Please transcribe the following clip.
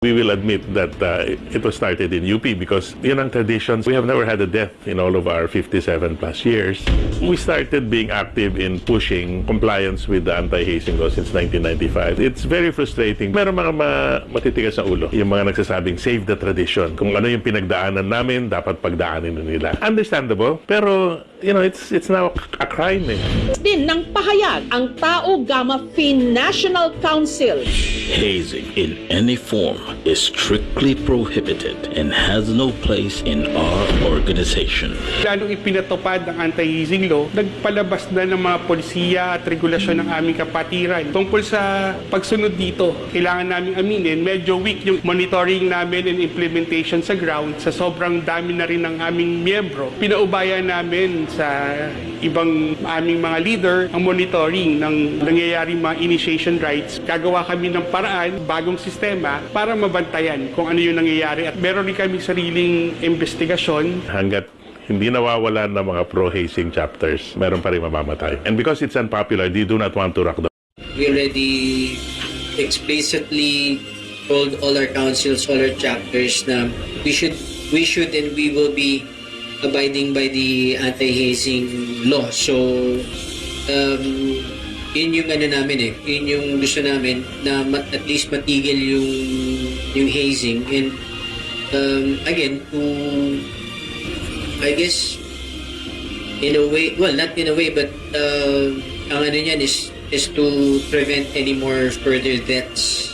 We will admit that it was started in UP because yun ang traditions. We have never had a death in all of our 57 plus years. We started being active in pushing compliance with the anti-hazing law since 1995. It's very frustrating. Meron mga matitigas sa ulo. Yung mga nagsasabing save the tradition. Kung ano yung pinagdaanan namin, dapat pagdaanin nila. Understandable, pero it's now a crime eh. Din ng pahayag ang Tau Gamma Phi National Council. Hazing in any form is strictly prohibited and has no place in our organization. Lalong ipinatupad ng anti-hazing law, nagpalabas na ng mga polisiya at regulasyon ng aming kapatiran. Tungkol sa pagsunod dito, kailangan namin aminin, medyo weak yung monitoring namin and implementation sa ground. Sa sobrang dami na rin ng aming miyembro, pinaubayan namin sa ibang aming mga leader ang monitoring ng nangyayaring mga initiation rights. Gagawa kami ng paraan, bagong sistema para mabantayan kung ano yung nangyayari. At meron rin kami sariling investigasyon. Hanggat hindi nawawalan ng mga pro-hazing chapters, meron pa rin mamamatay. And because it's unpopular, they do not want to rock the... We already explicitly told all our councils, all our chapters na we should and we will be abiding by the anti-hazing law. So, yun yung ano namin eh. Yun yung gusto namin na at least matigil yung hazing. And again, I guess, in a way, well, not in a way, but ang ano niyan is to prevent any more further deaths